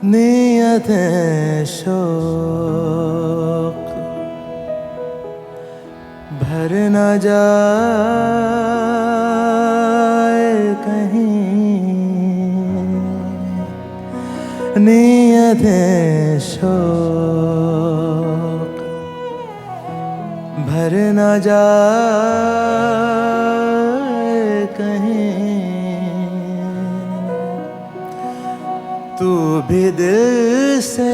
नियतें शौक भर न जाए कहीं, नियतें शौक भर न जाए कहीं। तू भी दिल से,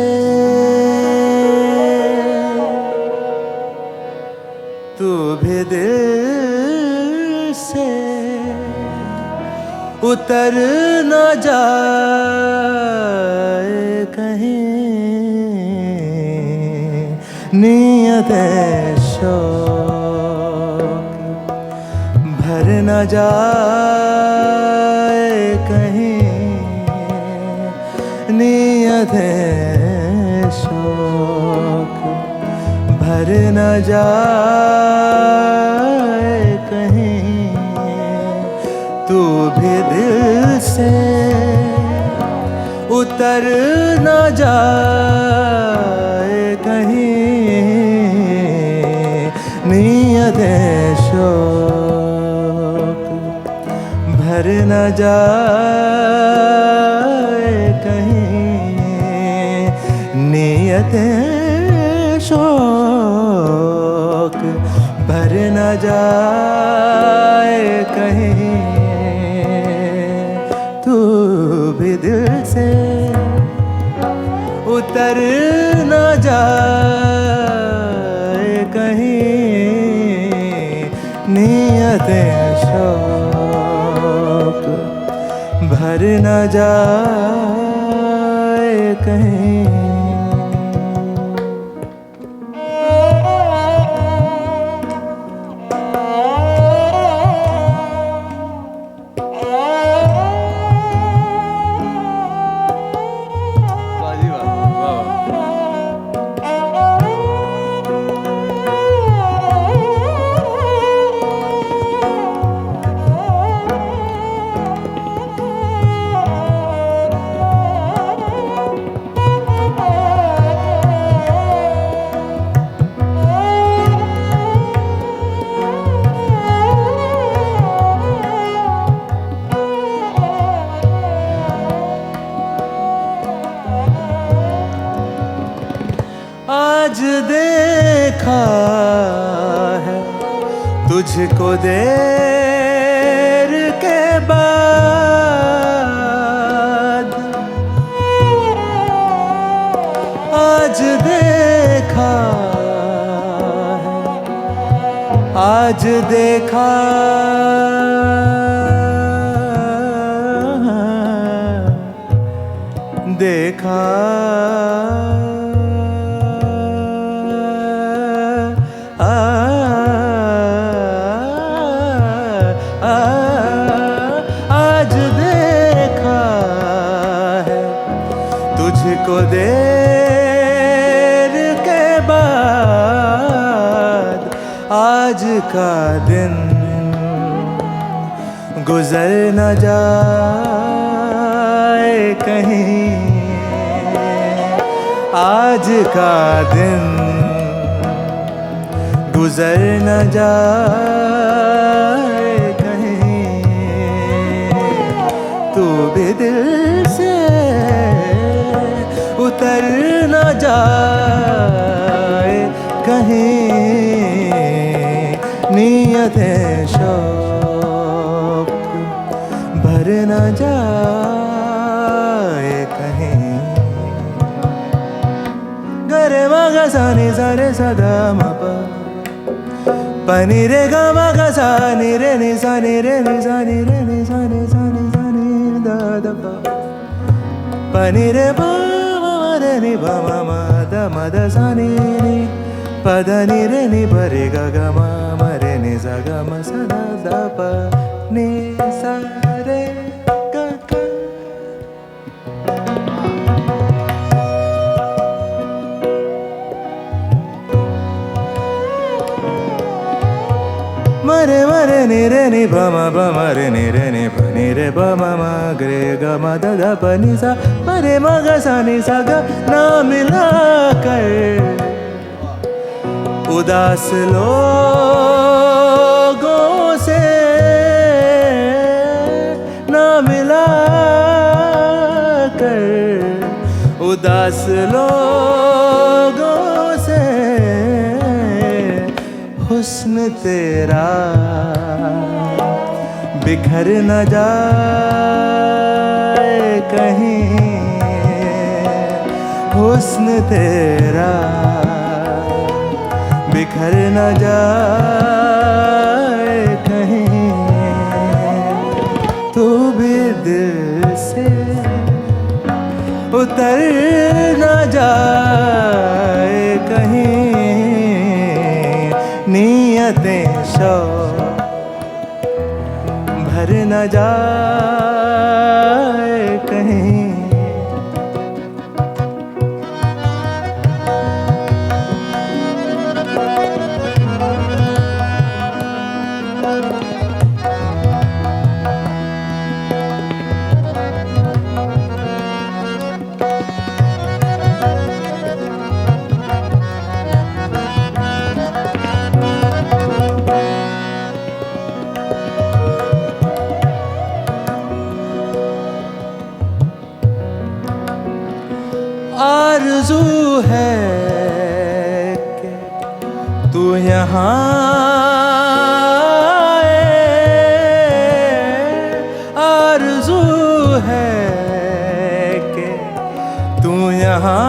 तू भी दिल से उतर न जाए कहीं, नियतें शौक भर न जाए कहीं, नियतें शौक भर न जाए कहीं। तू भी दिल से उतर न जाए कहीं, नियतें शौक भर न जाए कहीं, नियतें शौक भर न जाए कहीं। तू भी दिल से उतर न जाए कहीं, नियतें शौक भर न जाए कहीं। आज देखा है तुझको देर के बाद, आज देखा है, आज देखा देखा आज देखा है तुझको देर के बाद। आज का दिन गुजर न जाए कहीं, आज का दिन गुजर न जाए कहीं। तू भी दिल से उतर न जाए कहीं, नियतें शौक भर न जाए कहीं। गरे मगा सानी सारे सदा मपा पनी रे गा मा गा सा नि रे नि सा नि रे नि सा नि रे नि सा नि सा नि सा नि दा दा पा पनी रे पा मा रे नि पा मा मा दा मा दा सा नि नि पा दा नि रे नि पा रे गा गा मा मा रे नि सा गा मा सा दा दा पा नि सा रे गा गा। मरे मरे नि रे नि प म प म रे नि प नि रे प म म ग रे ग म द द प नि सा प रे म ग सा नि सा ग ना मिला कर उदास लोगों से ना मिला कर उदास लोगों से हुस्न तेरा बिखर न जाए कहीं हुस्न तेरा बिखर न जाए कहीं तू भी दिल से उतर न जाए कहीं नीयतें शौक भर न जाए कहीं आरज़ू है कि तू यहाँ आए आरज़ू है कि तू यहाँ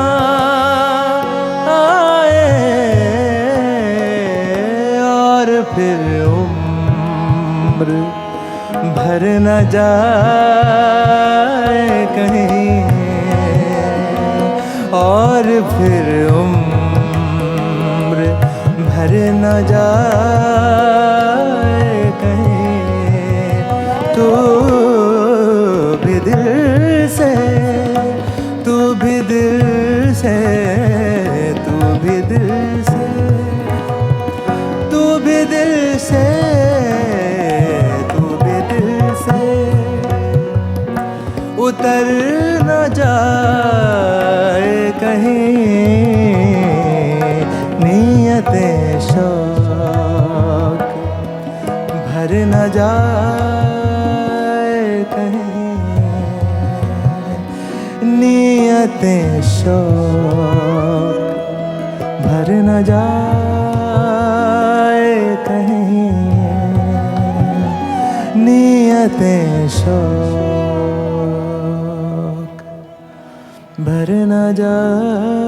आए और फिर उम्र भर न जाए कहीं और फिर उम्र भर न जाए कहीं तू भी दिल से तू भी दिल से तू भी दिल से तू भी दिल से तू भी दिल से उतर न जाए कहीं नीयतें शौक भर न जाए कहीं नीयतें शौक भर न जाए कहीं नीयतें शौक भर न जाए